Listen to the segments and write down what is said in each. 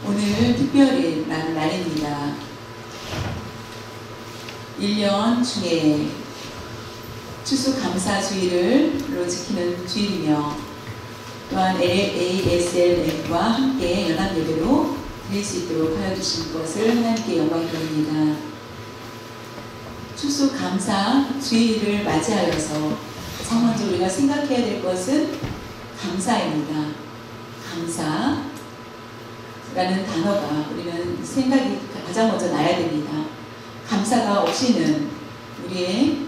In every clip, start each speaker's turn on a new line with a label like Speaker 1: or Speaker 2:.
Speaker 1: 오늘 특별한 날입니다. 1년 중에 추수감사주일로 지키는 주일이며 또한 ASLM과 함께 연합예배로 드릴 수 있도록 하여 주신 것을 하나님께 영광 돌립니다. 추수감사주일을 맞이하여서 가장 먼저 우리가 생각해야 될 것은 감사입니다. 감사라는 단어가 우리는 생각이 가장 먼저 나야 됩니다. 감사가 없이는 우리의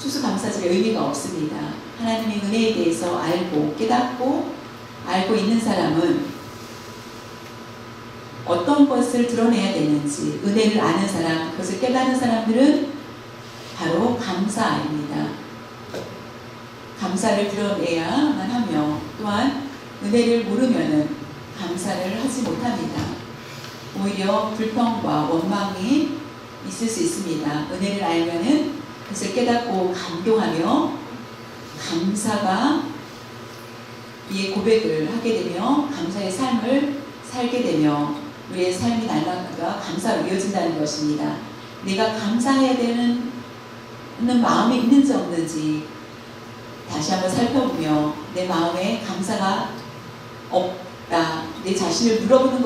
Speaker 1: 추수감사절의 의미가 없습니다. 하나님의 은혜에 대해서 알고 깨닫고 알고 있는 사람은 어떤 것을 드러내야 되는지 은혜를 아는 사람, 그것을 깨닫는 사람들은 바로 감사입니다. 감사를 드러내야만 하며 또한 은혜를 모르면은 감사를 하지 못합니다. 오히려 불평과 원망이 있을 수 있습니다. 은혜를 알면은 그것을 깨닫고 감동하며 감사가 이의 고백을 하게 되며 감사의 삶을 살게 되며 우리의 삶이 날마다 감사로 이어진다는 것입니다. 내가 감사해야 되는 마음이 있는지 없는지 다시 한번 살펴보며 내 마음에 감사가 없다. 내 자신을 물어보는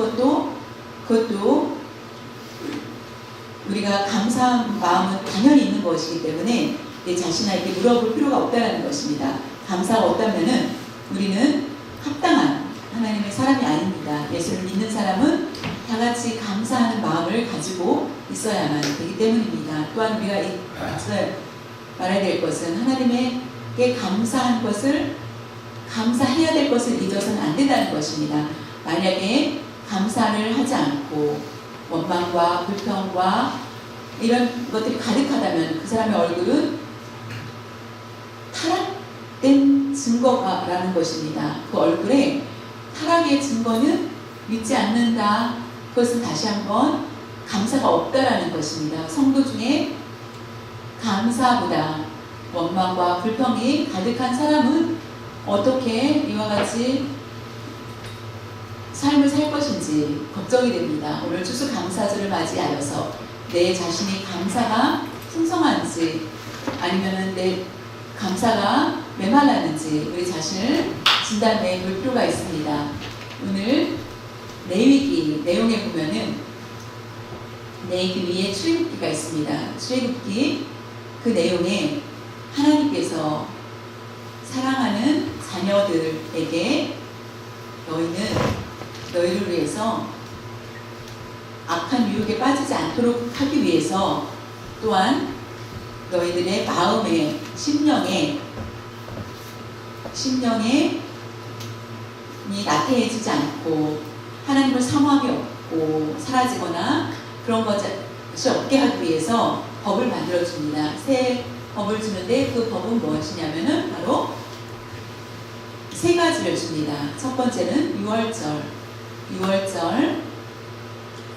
Speaker 1: 그것도 우리가 감사한 마음은 당연히 있는 것이기 때문에 내 자신에게 물어볼 필요가 없다는 것입니다. 감사가 없다면 우리는 합당한 하나님의 사람이 아닙니다. 예수를 믿는 사람은 다 같이 감사하는 마음을 가지고 있어야만 되기 때문입니다. 또한 우리가 말해야 될 것은 하나님에게 감사한 것을 감사해야 될 것을 잊어서는 안 된다는 것입니다. 만약에 감사를 하지 않고 원망과 불평과 이런 것들이 가득하다면 그 사람의 얼굴은 타락된 증거라는 것입니다. 그 얼굴에 타락의 증거는 믿지 않는다. 그것은 다시 한번 감사가 없다라는 것입니다. 성도 중에 감사보다 원망과 불평이 가득한 사람은 어떻게 이와 같이 삶을 살 것인지 걱정이 됩니다. 오늘 추수감사절을 맞이하여서 내 자신이 감사가 풍성한지 아니면 내 감사가 메말랐는지 우리 자신을 진단해 볼 필요가 있습니다. 오늘 레위기 내용에 보면은 레위기 위에 출애굽기가 있습니다. 출애굽기 그 내용에 하나님께서 사랑하는 자녀들에게 너희를 위해서 악한 유혹에 빠지지 않도록 하기 위해서 또한 너희들의 마음에 심령에 나태해지지 않고 하나님을 사모함이 없고 사라지거나 그런 것이 없게 하기 위해서 법을 만들어 줍니다. 새 법을 주는데 그 법은 무엇이냐면은 바로 세 가지를 줍니다. 첫 번째는 유월절,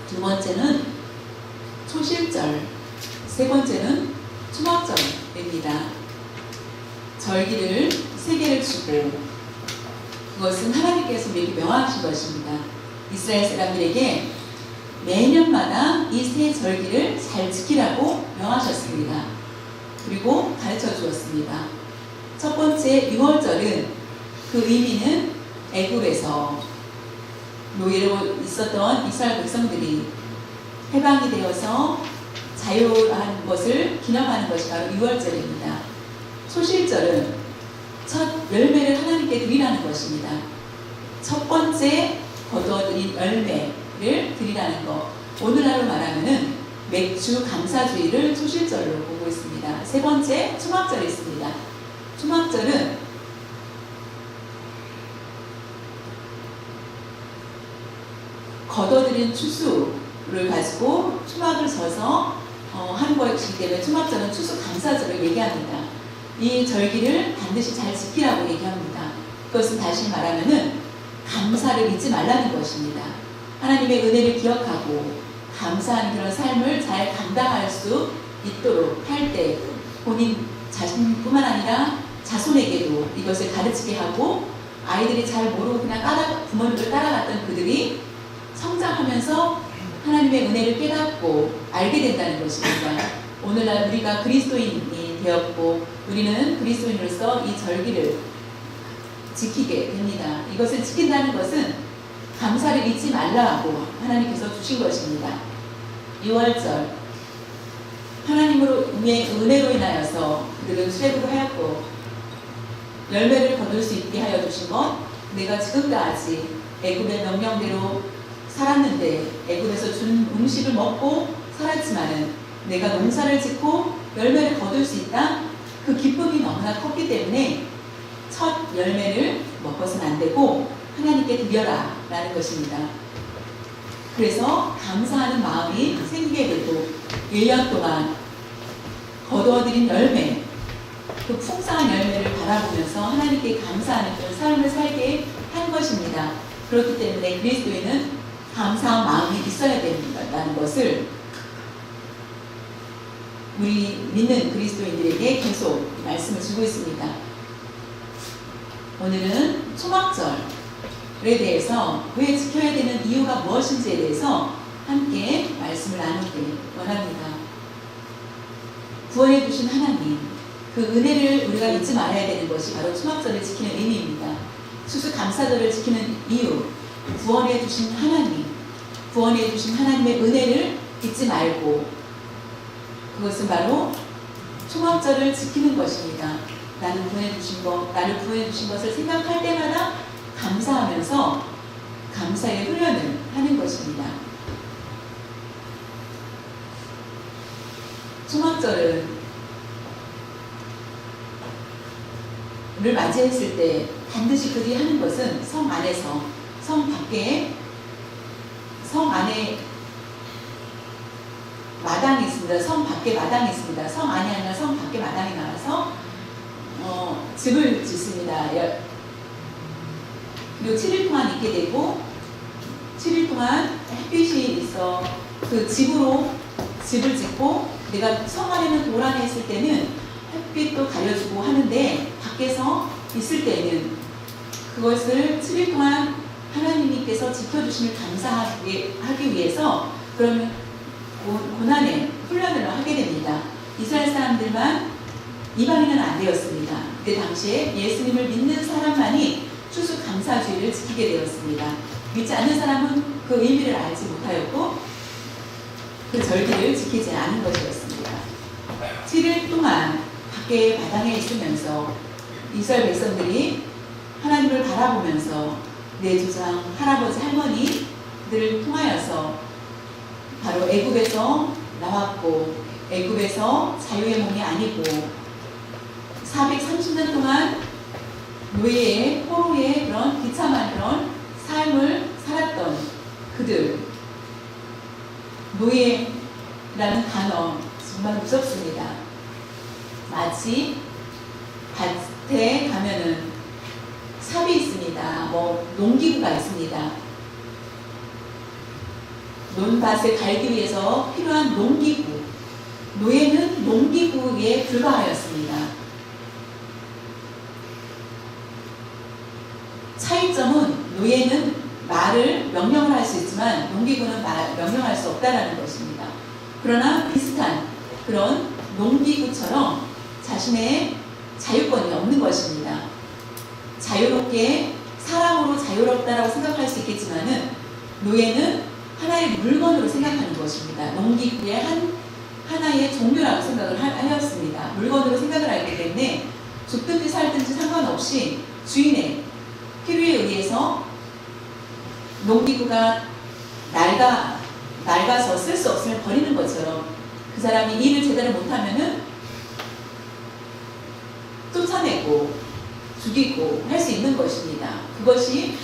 Speaker 1: 두 번째는 초실절, 세 번째는 초막절입니다. 절기를 세 개를 주고 그것은 하나님께서 우리에게 명하신 것입니다. 이스라엘 사람들에게 매년마다 이 세 절기를 잘 지키라고 명하셨습니다. 그리고 가르쳐 주었습니다. 첫 번째 유월절은 그 의미는 애굽에서 노예로 있었던 이스라엘 백성들이 해방이 되어서 자유한 것을 기념하는 것이 바로 유월절입니다. 초실절은 첫 열매를 하나님께 드리라는 것입니다. 첫 번째 거두어들인 열매를 드리라는 것. 오늘날로 말하면은 맥주 감사주의를 초실절로 보고 있습니다. 세 번째 초막절이 있습니다. 초막절은 거둬들인 추수를 가지고 초막을 져서 하는 것이기 때문에 초막절은 추수감사절을 얘기합니다. 이 절기를 반드시 잘 지키라고 얘기합니다. 그것은 다시 말하면은 감사를 잊지 말라는 것입니다. 하나님의 은혜를 기억하고 감사한 그런 삶을 잘 감당할 수 있도록 할 때 본인 자신뿐만 아니라 자손에게도 이것을 가르치게 하고 아이들이 잘 모르고 그냥 부모님을 따라갔던 그들이 성장하면서 하나님의 은혜를 깨닫고 알게 된다는 것입니다. 오늘날 우리가 그리스도인이 되었고 우리는 그리스도인으로서 이 절기를 지키게 됩니다. 이것을 지킨다는 것은 감사를 잊지 말라고 하나님께서 주신 것입니다. 6월절 하나님의 은혜로 인하여서 그들은 출애굽을 하였고 열매를 거둘 수 있게 하여 주신 것, 내가 지금까지 애굽의 명령대로 살았는데 애굽에서 준 음식을 먹고 살았지만은 내가 농사를 짓고 열매를 거둘 수 있다. 그 기쁨이 너무나 컸기 때문에 첫 열매를 먹어서는 안 되고 하나님께 드려라 라는 것입니다. 그래서 감사하는 마음이 생기게 되고 1년 동안 거두어들인 열매, 그 풍성한 열매를 바라보면서 하나님께 감사하는 그런 삶을 살게 한 것입니다. 그렇기 때문에 그리스도인은 감사한 마음이 있어야 된다는 것을 우리 믿는 그리스도인들에게 계속 말씀을 주고 있습니다. 오늘은 초막절에 대해서 왜 지켜야 되는 이유가 무엇인지에 대해서 함께 말씀을 나누기 원합니다. 구원해 주신 하나님, 그 은혜를 우리가 잊지 말아야 되는 것이 바로 초막절을 지키는 의미입니다. 추수감사절을 지키는 이유, 구원해 주신 하나님, 구원해 주신 하나님의 은혜를 잊지 말고 그것은 바로 초막절을 지키는 것입니다. 나를 구원해 주신 것을 생각할 때마다 감사하면서 감사의 훈련을 하는 것입니다. 초막절을 맞이했을 때 반드시 그들이 하는 것은 성 안에서, 성 안에 마당이 있습니다. 성 밖에 마당이 있습니다. 성 안이 아니라 성 밖에 마당에 나와서 집을 짓습니다. 그리고 7일 동안 있게 되고 7일 동안 햇빛이 있어 그 집으로 집을 짓고 내가 성 안에는 돌 안에 있을 때는 햇빛도 가려주고 하는데 밖에서 있을 때는 그것을 7일 동안 하나님께서 지켜주심을 감사하기 위해서 그러면 고난의 훈련을 하게 됩니다. 이스라엘 사람들만 이방인은 안 되었습니다. 그때 당시에 예수님을 믿는 사람만이 추수감사주의를 지키게 되었습니다. 믿지 않는 사람은 그 의미를 알지 못하였고 그 절기를 지키지 않은 것이었습니다. 7일 동안 밖에 마당에 있으면서 이스라엘 백성들이 하나님을 바라보면서 내 조상, 할아버지, 할머니들을 통하여서 바로 애굽에서 나왔고 애굽에서 자유의 몸이 아니고 430년 동안 노예의 포로의 그런 비참한 그런 삶을 살았던 그들, 노예라는 단어 정말 무섭습니다. 마치 밭에 가면은 삽이 있습니다. 농기구가 있습니다. 논밭을 갈기 위해서 필요한 농기구, 노예는 농기구에 불과하였습니다. 차이점은 노예는 말을 명령을 할 수 있지만 농기구는 명령할 수 없다는 것입니다. 그러나 비슷한 그런 농기구처럼 자신의 자유권이 없는 것입니다. 자유롭게 사람으로 자유롭다라고 생각할 수 있겠지만은 노예는 하나의 물건으로 생각하는 것입니다. 농기구의 하나의 종류라고 생각을 하였습니다. 물건으로 생각을 하기 때문에 죽든지 살든지 상관없이 주인의 필요에 의해서 농기구가 낡아서 쓸 수 없으면 버리는 것처럼 그 사람이 일을 제대로 못하면은 쫓아내고 죽이고 할 수 있는 것입니다. 그것이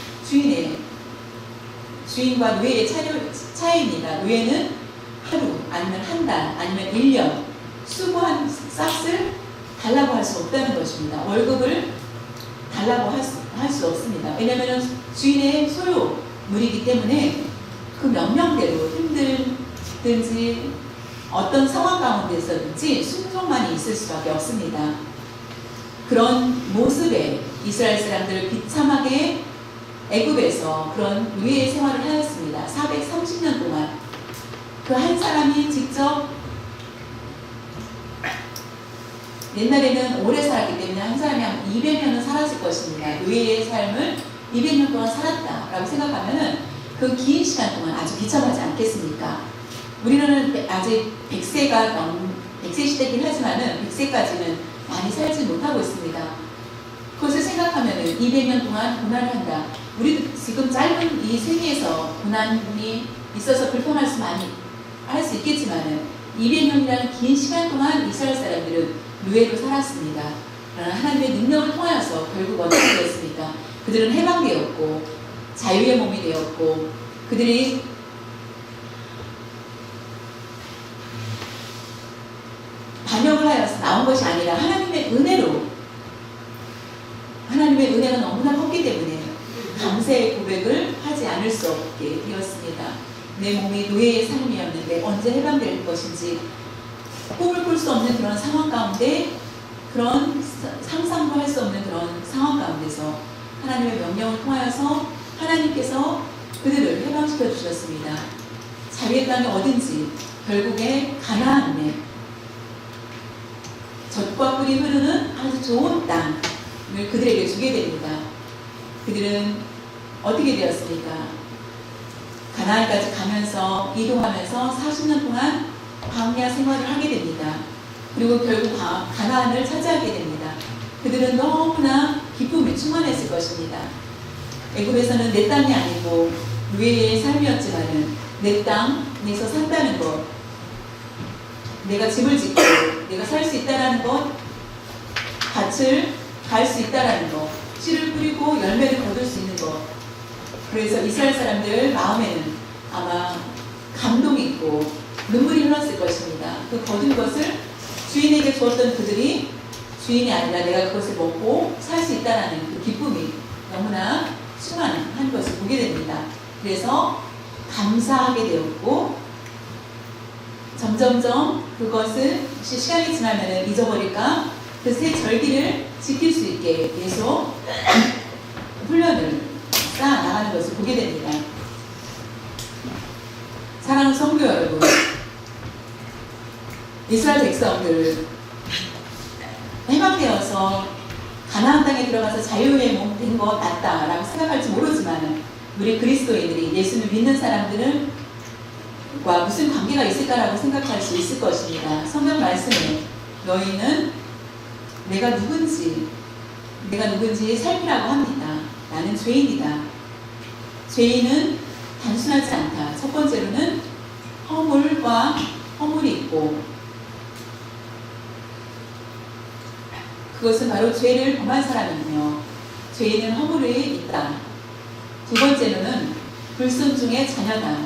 Speaker 1: 주인과 노예의 차이입니다. 노예는 하루 아니면 한 달 아니면 1년 수고한 싹을 달라고 할 수 없다는 것입니다. 월급을 달라고 할 수 없습니다. 왜냐하면 주인의 소유물이기 때문에 그 명령대로 힘들든지 어떤 상황 가운데서든지 순종만이 있을 수밖에 없습니다. 그런 모습에 이스라엘 사람들을 비참하게 애굽에서 그런 노예 생활을 하였습니다. 430년 동안 그 한 사람이 직접, 옛날에는 오래 살았기 때문에 한 사람이 한 200년은 살았을 것입니다. 노예의 삶을 200년 동안 살았다라고 생각하면은 그 긴 시간 동안 아주 비참하지 않겠습니까? 우리는 아직 100세 시대긴 하지만은 100세까지는 많이 살지 못하고 있습니다. 그것을 생각하면은 200년 동안 고난을 한다. 우리도 지금 짧은 이 세계에서 고난이 있어서 불편할 수 많이 할 수 있겠지만은 200년이라는 긴 시간 동안 이스라엘 사람들은 노예로 살았습니다. 그러나 하나님의 능력을 통하여서 결국 어떻게 되었습니까? 그들은 해방되었고 자유의 몸이 되었고 그들이 반역을 하여서 나온 것이 아니라 하나님의 은혜가 너무나 컸기 때문에 감사의 고백을 하지 않을 수 없게 되었습니다. 내 몸이 노예의 삶이었는데 언제 해방될 것인지 꿈을 꿀 수 없는 그런 상황 가운데, 그런 상상도 할 수 없는 그런 상황 가운데서 하나님의 명령을 통하여서 하나님께서 그들을 해방시켜 주셨습니다. 자유의 땅이 어딘지 결국에 가나안에 젖과 꿀이 흐르는 아주 좋은 땅을 그들에게 주게 됩니다. 그들은 어떻게 되었습니까? 가나안까지 가면서 이동하면서 40년 동안 광야 생활을 하게 됩니다. 그리고 결국 가나안을 차지하게 됩니다. 그들은 너무나 기쁨이 충만했을 것입니다. 애굽에서는 내 땅이 아니고 노예의 삶이었지만은 내 땅에서 산다는 것, 내가 집을 짓고 내가 살 수 있다라는 것, 밭을 갈 수 있다라는 것, 씨를 뿌리고 열매를 거둘 수 있는 것. 그래서 이스라엘 사람들 마음에는 아마 감동이 있고 눈물이 흘렀을 것입니다. 그 거둔 것을 주인에게 주었던 그들이 주인이 아니라 내가 그것을 먹고 살 수 있다는 그 기쁨이 너무나 충만한 것을 보게 됩니다. 그래서 감사하게 되었고, 점점점 그것을 시간이 지나면 잊어버릴까 그 새 절기를 지킬 수 있게 계속 훈련을 쌓아 나가는 것을 보게 됩니다. 사랑하는 성도 여러분, 이스라엘 백성들 해방되어서 가나안 땅에 들어가서 자유의 몸 된 것 낫다라고 생각할지 모르지만 우리 그리스도인들이 예수를 믿는 사람들과 무슨 관계가 있을까라고 생각할 수 있을 것입니다. 성경 말씀에 너희는 내가 누군지 살피라고 합니다. 나는 죄인이다. 죄인은 단순하지 않다. 첫 번째로는 허물이 있고, 그것은 바로 죄를 범한 사람이며 죄인은 허물이 있다. 두 번째로는 불순종의 자녀다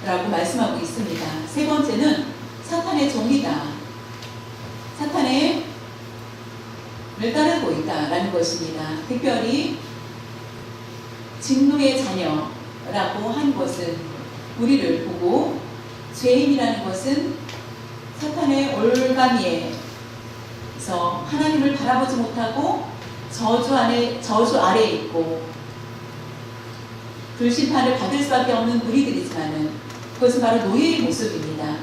Speaker 1: 라고 말씀하고 있습니다. 세 번째는 사탄의 종이다. 사탄을 따르고 있다라는 것입니다. 특별히 진노의 자녀라고 한 것은 우리를 보고, 죄인이라는 것은 사탄의 올가미에서 하나님을 바라보지 못하고 저주 아래에 있고 불심판을 받을 수밖에 없는 우리들이지만은 그것은 바로 노예의 모습입니다.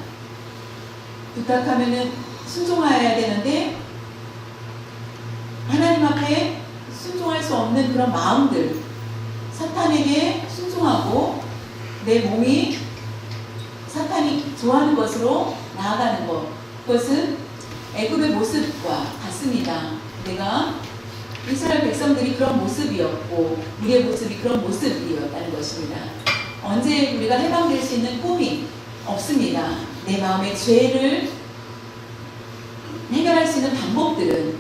Speaker 1: 부탁하면은 순종해야 되는데 하나님 앞에 순종할 수 없는 그런 마음들, 사탄에게 순종하고 내 몸이 사탄이 좋아하는 것으로 나아가는 것, 그것은 애굽의 모습과 같습니다. 내가 이스라엘 백성들이 그런 모습이었고 우리의 모습이 그런 모습이었다는 것입니다. 언제 우리가 해방될 수 있는 꿈이 없습니다. 내 마음의 죄를 해결할 수 있는 방법들은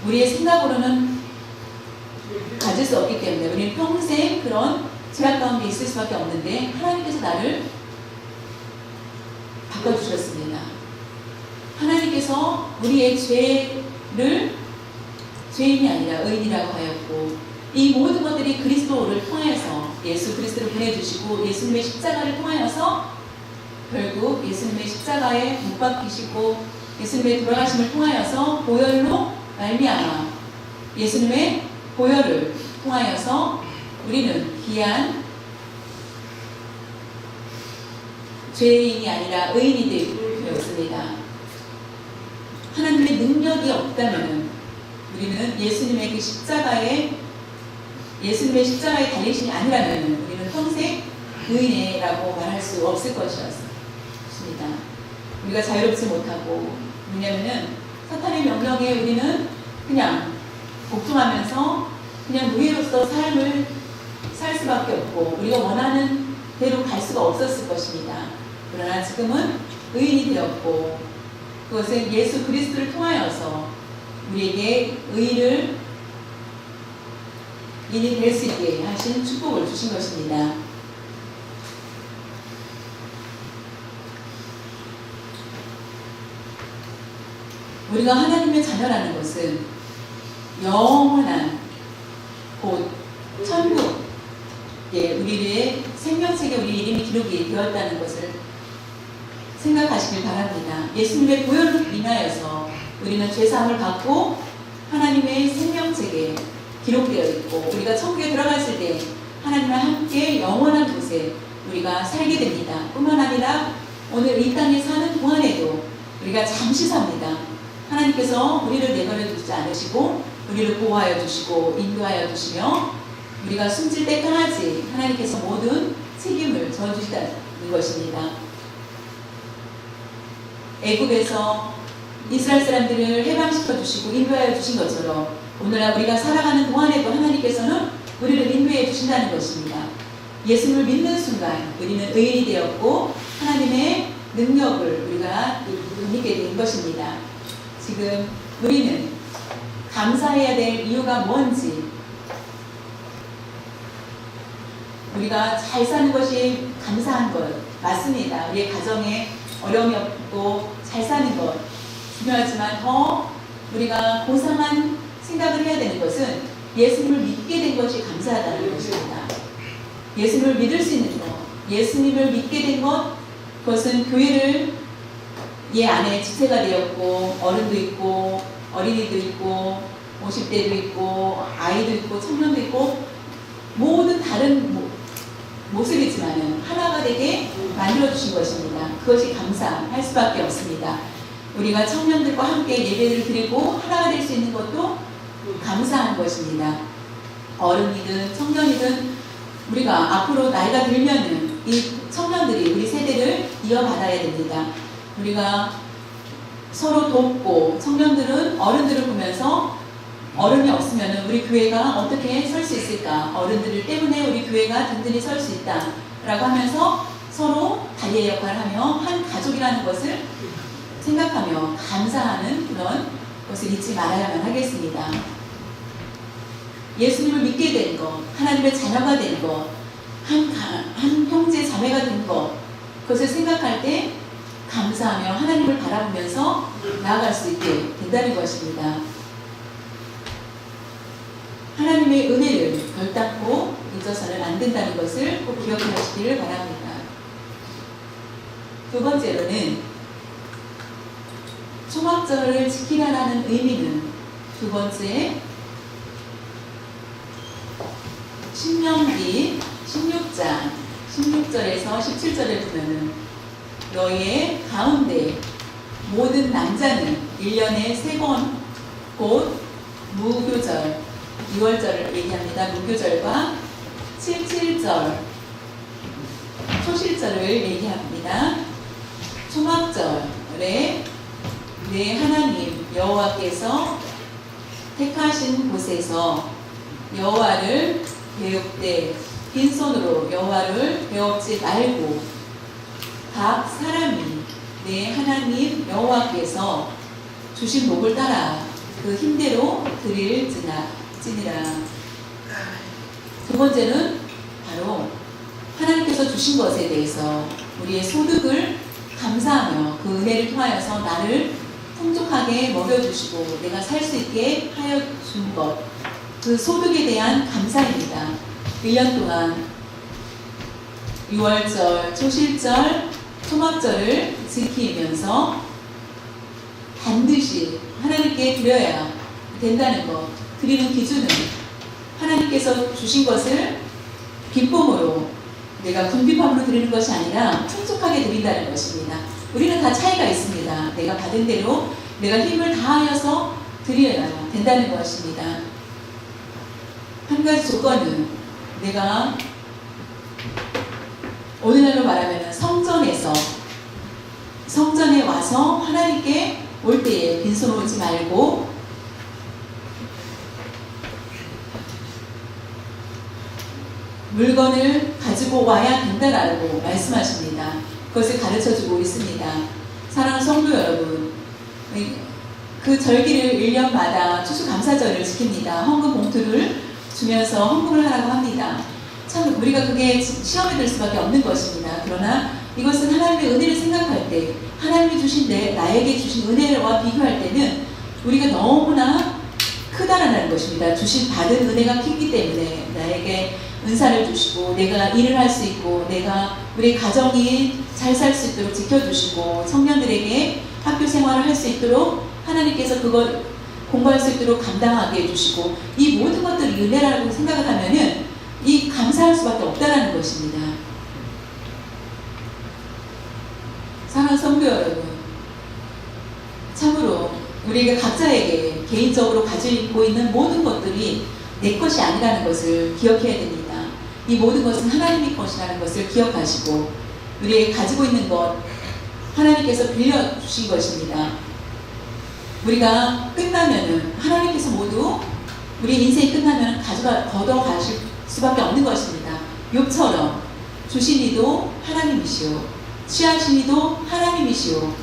Speaker 1: 우리의 생각으로는 가질 수 없기 때문에 우리는 평생 그런 죄악 가운데 있을 수밖에 없는데, 하나님께서 나를 바꿔주셨습니다. 하나님께서 우리의 죄를 죄인이 아니라 의인이라고 하였고, 이 모든 것들이 그리스도를 통하여서 예수 그리스도를 보내주시고 예수님의 십자가를 통하여서 결국 예수님의 십자가에 못 박히시고 예수님의 돌아가심을 통하여서 보혈로 말미암아 예수님의 보혈을 통하여서 우리는 귀한 죄인이 아니라 의인이 되었습니다. 하나님의 능력이 없다면 우리는 예수님의 십자가에 달리심이 아니라면 우리는 평생 의인이라고 말할 수 없을 것이었습니다. 우리가 자유롭지 못하고, 왜냐하면 사탄의 명령에 우리는 그냥 복종하면서 그냥 노예로서 삶을 살 수밖에 없고 우리가 원하는 대로 갈 수가 없었을 것입니다. 그러나 지금은 의인이 되었고, 그것은 예수 그리스도를 통하여서 우리에게 의인이 될 수 있게 하신 축복을 주신 것입니다. 우리가 하나님의 자녀라는 것은 영원한 곧 천국에 우리의 생명책에 우리 이름이 기록이 되었다는 것을 생각하시길 바랍니다. 예수님의 보혈로 인하여서 우리는 죄사함을 받고 하나님의 생명책에 기록되어 있고, 우리가 천국에 들어갔을 때 하나님과 함께 영원한 곳에 우리가 살게 됩니다. 뿐만 아니라 오늘 이 땅에 사는 동안에도 우리가 잠시 삽니다. 하나님께서 우리를 내버려 두지 않으시고 우리를 보호하여 주시고 인도하여 주시며, 우리가 숨질 때까지 하나님께서 모든 책임을 져주시다는 것입니다. 애굽에서 이스라엘 사람들을 해방시켜 주시고 인도하여 주신 것처럼 오늘날 우리가 살아가는 동안에도 하나님께서는 우리를 인도해 주신다는 것입니다. 예수를 믿는 순간 우리는 의인이 되었고 하나님의 능력을 우리가 믿게 된 것입니다. 지금 우리는 감사해야 될 이유가 뭔지, 우리가 잘 사는 것이 감사한 것 맞습니다. 우리의 가정에 어려움이 없고 잘 사는 것 중요하지만 더 우리가 고상한 생각을 해야 되는 것은 예수님을 믿게 된 것이 감사하다는 것입니다. 예수님을 믿을 수 있는 것, 예수님을 믿게 된 것, 그것은 교회를 이 안에 지체가 되었고 어른도 있고 어린이도 있고 50대도 있고 아이도 있고 청년도 있고 모든 다른 모습이지만 하나가 되게 만들어주신 것입니다. 그것이 감사할 수밖에 없습니다. 우리가 청년들과 함께 예배를 드리고 하나가 될 수 있는 것도 감사한 것입니다. 어른이든 청년이든 우리가 앞으로 나이가 들면은 이 청년들이 우리 세대를 이어받아야 됩니다. 우리가 서로 돕고, 청년들은 어른들을 보면서 어른이 없으면 우리 교회가 어떻게 설 수 있을까, 어른들 때문에 우리 교회가 든든히 설 수 있다 라고 하면서 서로 다리의 역할을 하며 한 가족이라는 것을 생각하며 감사하는 그런 것을 잊지 말아야만 하겠습니다. 예수님을 믿게 된 것, 하나님의 자녀가 된 것, 한 형제 자매가 된 것, 그것을 생각할 때 감사하며 하나님을 바라보면서 나아갈 수 있게 된다는 것입니다. 하나님의 은혜를 결단코 잊어서는 안 된다는 것을 꼭 기억하시기를 바랍니다. 두 번째로는 초막절을 지키라는 의미는, 두 번째 신명기 16장 16절에서 17절에 보면은 너희의 가운데 모든 남자는 1년에 3번 곧 무교절 6월절을 얘기합니다. 무교절과 77절 초실절을 얘기합니다. 초막절에 내 하나님 여호와께서 택하신 곳에서 여호와를 배웁되 빈손으로 여호와를 배웁지 말고 각 사람이 내 하나님 여호와께서 주신 복을 따라 그 힘대로 드릴지니라. 두 번째는 바로 하나님께서 주신 것에 대해서 우리의 소득을 감사하며 그 은혜를 통하여서 나를 풍족하게 먹여주시고 내가 살 수 있게 하여 준 것, 그 소득에 대한 감사입니다. 1년 동안 6월절, 초실절, 초막절을 지키면서 반드시 하나님께 드려야 된다는 것, 드리는 기준은 하나님께서 주신 것을 기쁨으로, 내가 궁핍함으로 드리는 것이 아니라 풍족하게 드린다는 것입니다. 우리는 다 차이가 있습니다. 내가 받은 대로 내가 힘을 다하여서 드려야 된다는 것입니다. 한 가지 조건은, 내가 오늘날로 말하면 성전에 와서 하나님께 올 때에 빈손 오지 말고 물건을 가지고 와야 된다라고 말씀하십니다. 그것을 가르쳐주고 있습니다. 사랑하는 성도 여러분, 그 절기를 1년마다 추수감사절을 지킵니다. 헌금 봉투를 주면서 헌금을 하라고 합니다. 참 우리가 그게 시험에 들 수밖에 없는 것입니다. 그러나 이것은 하나님의 은혜를 생각할 때, 하나님이 주신 나에게 주신 은혜와 비교할 때는 우리가 너무나 크다라는 것입니다. 받은 은혜가 크기 때문에 나에게 은사를 주시고, 내가 일을 할 수 있고, 우리 가정이 잘 살 수 있도록 지켜주시고, 청년들에게 학교 생활을 할 수 있도록 하나님께서 그걸 공부할 수 있도록 감당하게 해주시고, 이 모든 것들이 은혜라고 생각을 하면은 이 감사할 수밖에 없다라는 것입니다. 사랑하는 성도 여러분, 참으로 우리가 각자에게 개인적으로 가지고 있는 모든 것들이 내 것이 아니라는 것을 기억해야 됩니다. 이 모든 것은 하나님의 것이라는 것을 기억하시고, 우리의 가지고 있는 것 하나님께서 빌려주신 것입니다. 우리가 끝나면은, 하나님께서 모두 우리 인생이 끝나면 걷어 가실 수밖에 없는 것입니다. 욥처럼 주신 이도 하나님이시오, 취하신 이도 하나님이시오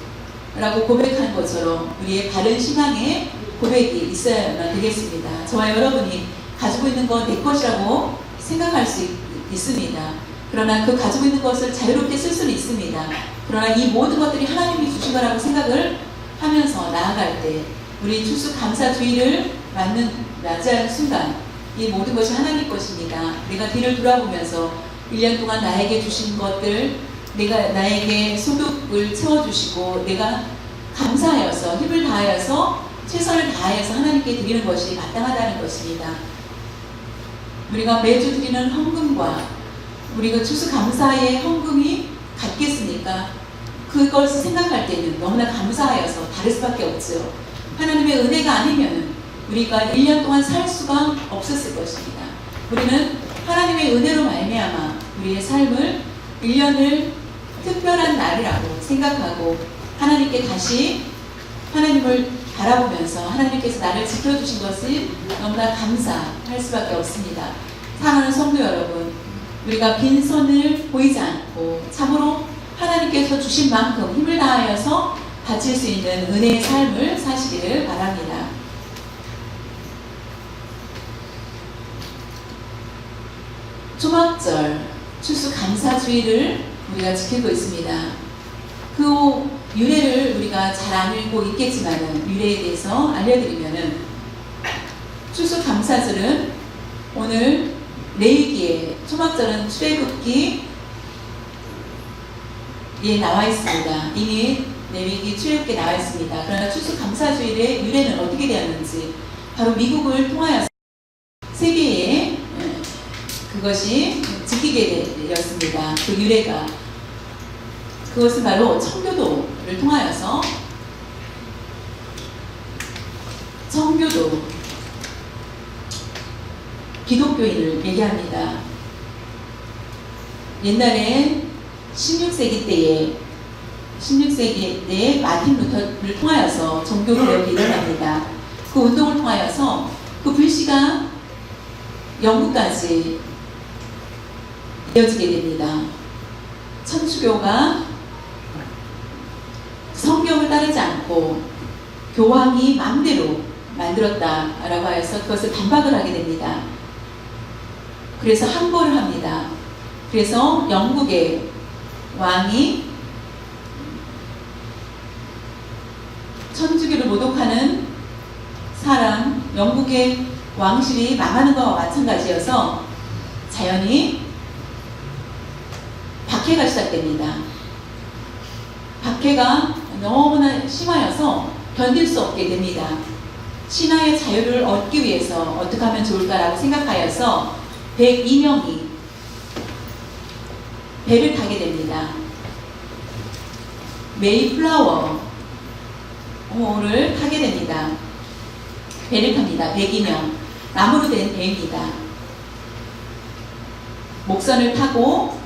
Speaker 1: 라고 고백한 것처럼 우리의 바른 신앙의 고백이 있어야만 되겠습니다. 저와 여러분이 가지고 있는 건 내 것이라고 생각할 수 있습니다. 그러나 그 가지고 있는 것을 자유롭게 쓸 수는 있습니다. 그러나 이 모든 것들이 하나님이 주신 거라고 생각을 하면서 나아갈 때, 우리 추수감사주의를 맞이하는 순간 이 모든 것이 하나님 것입니다. 내가 뒤를 돌아보면서 1년 동안 나에게 주신 것들, 나에게 소득을 채워주시고, 내가 감사하여서 힘을 다하여서 최선을 다하여서 하나님께 드리는 것이 마땅하다는 것입니다. 우리가 매주 드리는 헌금과 우리가 추수감사의 헌금이 같겠습니까? 그것을 생각할 때는 너무나 감사하여서 다를 수밖에 없죠. 하나님의 은혜가 아니면 우리가 1년 동안 살 수가 없었을 것입니다. 우리는 하나님의 은혜로 말미암아 우리의 삶을 1년을 특별한 날이라고 생각하고, 하나님께 다시 하나님을 바라보면서 하나님께서 나를 지켜주신 것을 너무나 감사할 수밖에 없습니다. 사랑하는 성도 여러분, 우리가 빈손을 보이지 않고 참으로 하나님께서 주신 만큼 힘을 다하여서 바칠 수 있는 은혜의 삶을 사시기를 바랍니다. 초막절 추수감사주의를 우리가 지키고 있습니다. 그 유래를 우리가 잘 알고 있겠지만 유래에 대해서 알려드리면은, 추수감사절은 오늘 레위기에, 초막절은 출애굽기에 나와 있습니다. 이미 레위기 출애굽기에 나와 있습니다. 그러나 추수감사주일의 유래는 어떻게 되었는지, 바로 미국을 통하여서 세계에 그것이 지키게 되었습니다. 그 유래가, 그것은 바로 청교도를 통하여서, 청교도, 기독교인을 얘기합니다. 옛날에 16세기 때에 마틴 루터를 통하여서 종교개혁이 일어납니다. 그 운동을 통하여서 그 불씨가 영국까지 이어지게 됩니다. 천주교가 성경을 따르지 않고 교황이 마음대로 만들었다라고 하여서 그것을 반박을 하게 됩니다. 그래서 항거를 합니다. 그래서 영국의 왕이 천주교를 모독하는 사람, 영국의 왕실이 망하는 것과 마찬가지여서 자연히 박해가 시작됩니다. 박해가 너무나 심하여서 견딜 수 없게 됩니다. 신앙의 자유를 얻기 위해서 어떻게 하면 좋을까라고 생각하여서 102명이 배를 타게 됩니다. 메이플라워를 타게 됩니다. 배를 탑니다. 102명. 나무로 된 배입니다. 목선을 타고,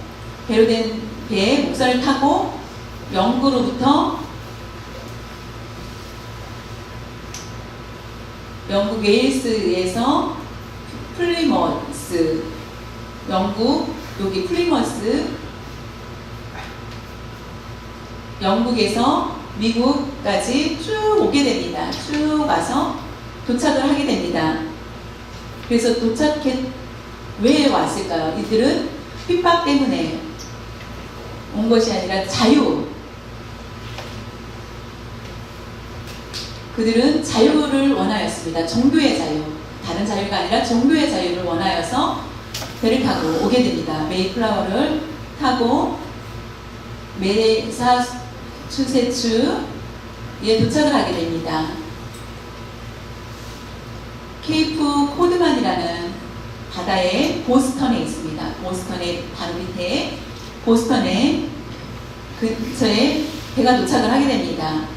Speaker 1: 배로 된 배에 목선을 타고 영국으로부터 영국 웨일스에서 플리머스, 영국 여기 플리머스, 영국에서 미국까지 쭉 오게 됩니다. 쭉 와서 도착을 하게 됩니다. 그래서 왜 왔을까요? 이들은 핍박 때문에 온 것이 아니라 자유. 그들은 자유를 원하였습니다. 종교의 자유. 다른 자유가 아니라 종교의 자유를 원하여서 배를 타고 오게 됩니다. 메이플라워를 타고 메사추세츠에 도착을 하게 됩니다. 케이프 코드만이라는 바다의 보스턴에 있습니다. 보스턴의 바로 밑에 보스턴에 근처에 배가 도착을 하게 됩니다.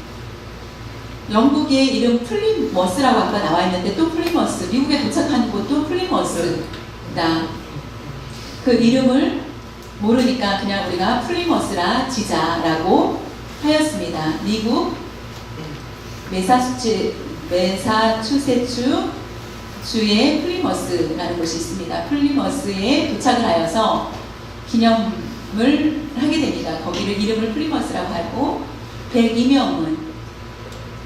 Speaker 1: 영국의 이름 플리머스라고 아까 나와 있는데 또 플리머스, 미국에 도착한 곳도 플리머스다. 그 이름을 모르니까 그냥 우리가 플리머스라 지자라고 하였습니다. 미국 메사추세츠 주의 플리머스라는 곳이 있습니다. 플리머스에 도착을 하여서 기념을 하게 됩니다. 거기를 이름을 플리머스라고 하고 102명은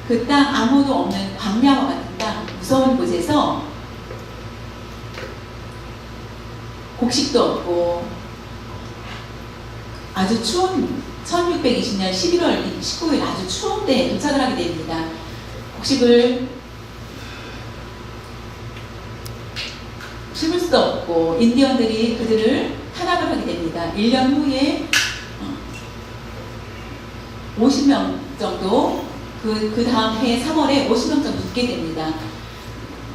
Speaker 1: 그 땅 아무도 없는 광야와 같은 땅 무서운 곳에서 곡식도 없고 아주 추운 1620년 11월 19일 아주 추운 때에 도착을 하게 됩니다. 곡식을 심을 수도 없고 인디언들이 그들을 탄압을 하게 됩니다. 1년 후에 50명 정도 그 다음 해 3월에 50명 정도 죽게 됩니다.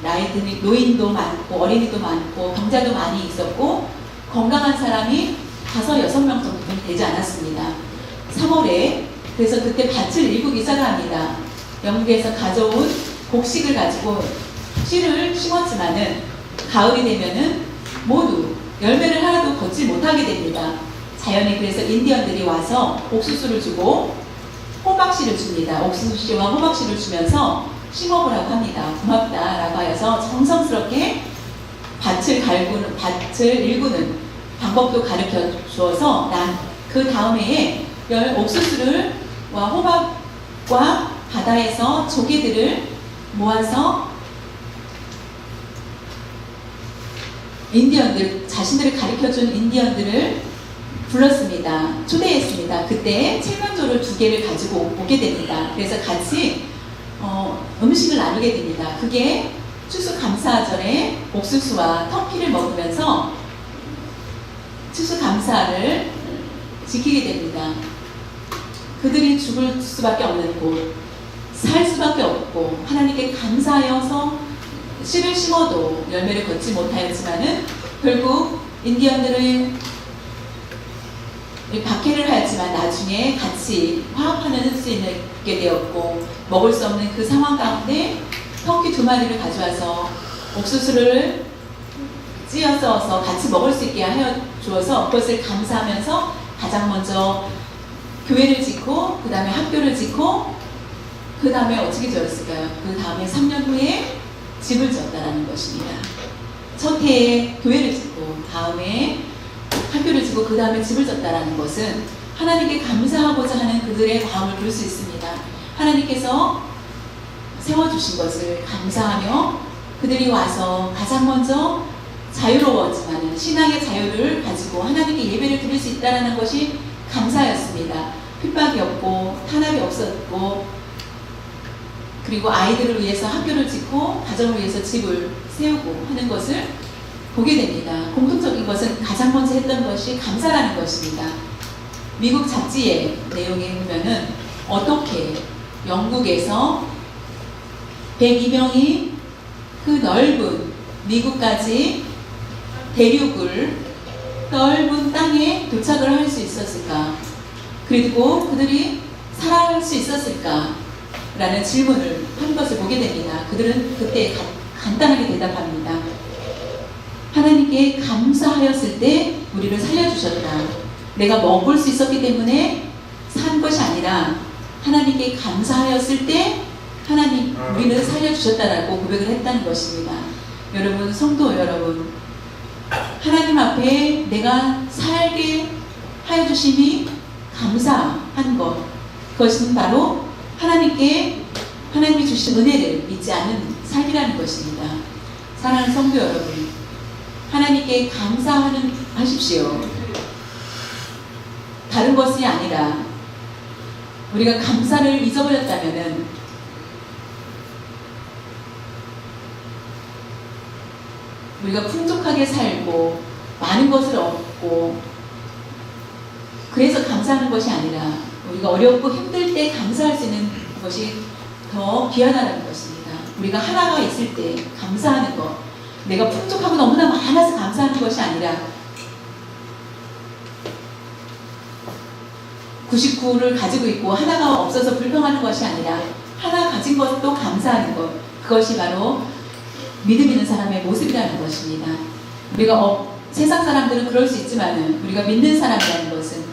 Speaker 1: 나이들이 노인도 많고 어린이도 많고 병자도 많이 있었고 건강한 사람이 5-6명 정도는 되지 않았습니다. 3월에 그래서 그때 밭을 일구기 시작합니다. 영국에서 가져온 곡식을 가지고 씨를 심었지만은 가을이 되면은 모두 열매를 하나도 걷지 못하게 됩니다. 자연에 그래서 인디언들이 와서 옥수수를 주고 호박씨를 줍니다. 옥수수씨와 호박씨를 주면서 심어보라고 합니다. 고맙다라고 하여서 정성스럽게 밭을 일구는 방법도 가르쳐 주어서 그 다음 해에 옥수수와 호박과 바다에서 조개들을 모아서 인디언들, 자신들을 가르쳐준 인디언들을 불렀습니다. 초대했습니다. 그때 칠면조를 2개를 가지고 오게 됩니다. 그래서 같이 음식을 나누게 됩니다. 그게 추수감사절에 옥수수와 터키를 먹으면서 추수감사를 지키게 됩니다. 그들이 죽을 수밖에 없는 곳, 살 수밖에 없고 하나님께 감사하여서 씨를 심어도 열매를 걷지 못하였지만은 결국 인디언들을 박해를 하였지만 나중에 같이 화합하는 수 있게 되었고 먹을 수 없는 그 상황 가운데 터키 2마리를 가져와서 옥수수를 찧어서 같이 먹을 수 있게 하여 주어서 그것을 감사하면서 가장 먼저 교회를 짓고 그 다음에 학교를 짓고 그 다음에 어떻게 지었을까요? 그 다음에 3년 후에 집을 지었다라는 것입니다. 첫 해에 교회를 짓고 다음에 학교를 짓고 그 다음에 집을 졌다라는 것은 하나님께 감사하고자 하는 그들의 마음을 볼 수 있습니다. 하나님께서 세워주신 것을 감사하며 그들이 와서 가장 먼저 자유로웠지만 신앙의 자유를 가지고 하나님께 예배를 드릴 수 있다는 것이 감사였습니다. 핍박이 없고 탄압이 없었고 그리고 아이들을 위해서 학교를 짓고 가정을 위해서 집을 세우고 하는 것을 보게 됩니다. 공통적인 것은 가장 먼저 했던 것이 감사라는 것입니다. 미국 잡지의 내용에 보면은 어떻게 영국에서 102명이 그 넓은 미국까지 대륙을 넓은 땅에 도착을 할 수 있었을까? 그리고 그들이 살아갈 수 있었을까? 라는 질문을 한 것을 보게 됩니다. 그들은 그때 간단하게 대답합니다. 하나님께 감사하였을 때 우리를 살려주셨다. 내가 먹을 수 있었기 때문에 산 것이 아니라 하나님께 감사하였을 때 하나님 우리를 살려주셨다라고 고백을 했다는 것입니다. 여러분, 성도 여러분, 하나님 앞에 내가 살게 하여 주심이 감사한 것, 그것은 바로 하나님이 주신 은혜를 잊지 않은 삶이라는 것입니다. 사랑하는 성도 여러분, 하나님께 감사하십시오. 다른 것이 아니라 우리가 감사를 잊어버렸다면은 우리가 풍족하게 살고 많은 것을 얻고 그래서 감사하는 것이 아니라 우리가 어렵고 힘들 때 감사할 수 있는 것이 더 귀하다는 것입니다. 우리가 하나가 있을 때 감사하는 것, 내가 풍족하고 너무나 많아서 감사하는 것이 아니라 99를 가지고 있고 하나가 없어서 불평하는 것이 아니라 하나 가진 것도 감사하는 것, 그것이 바로 믿음 있는 사람의 모습이라는 것입니다. 우리가 세상 사람들은 그럴 수 있지만 우리가 믿는 사람이라는 것은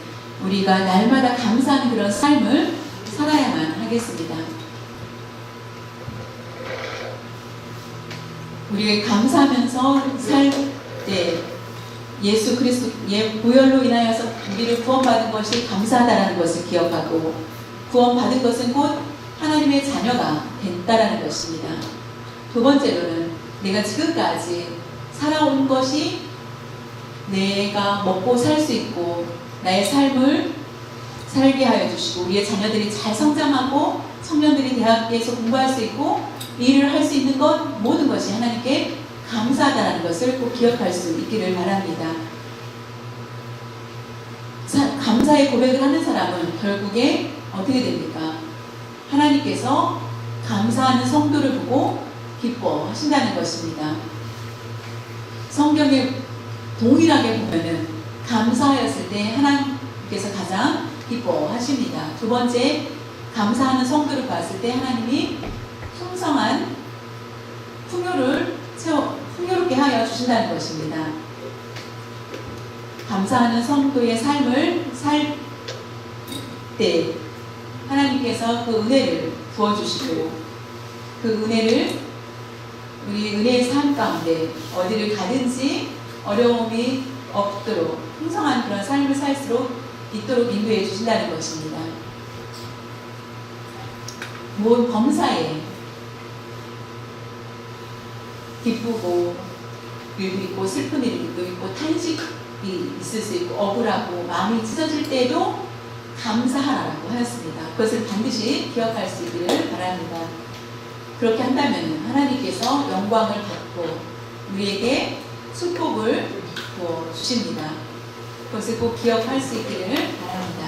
Speaker 1: 우리가 날마다 감사하는 그런 삶을 살아야만 하겠습니다. 우리가 감사하면서 살 때 예수 그리스도의 보혈로 인하여서 우리를 구원받은 것이 감사하다는 것을 기억하고 구원받은 것은 곧 하나님의 자녀가 된다라는 것입니다. 두 번째로는 내가 지금까지 살아온 것이 내가 먹고 살 수 있고 나의 삶을 살게 하여 주시고 우리의 자녀들이 잘 성장하고 청년들이 대학에서 공부할 수 있고 일을 할 수 있는 것 모든 것이 하나님께 감사하다는 것을 꼭 기억할 수 있기를 바랍니다. 감사의 고백을 하는 사람은 결국에 어떻게 됩니까? 하나님께서 감사하는 성도를 보고 기뻐하신다는 것입니다. 성경에 동일하게 보면은 감사하였을 때 하나님께서 가장 기뻐하십니다. 두 번째, 감사하는 성도를 봤을 때 하나님이 풍성한 풍요롭게 하여 주신다는 것입니다. 감사하는 성도의 삶을 살 때 하나님께서 그 은혜를 부어주시고 그 은혜를 우리 은혜의 삶 가운데 어디를 가든지 어려움이 없도록 풍성한 그런 삶을 살수록 있도록 인도해 주신다는 것입니다. 범사에 기쁘고 일도 있고 슬픈 일도 있고 탄식이 있을 수 있고 억울하고 마음이 찢어질 때에도 감사하라고 하였습니다. 그것을 반드시 기억할 수 있기를 바랍니다. 그렇게 한다면 하나님께서 영광을 받고 우리에게 축복을 주십니다. 그것을 꼭 기억할 수 있기를 바랍니다.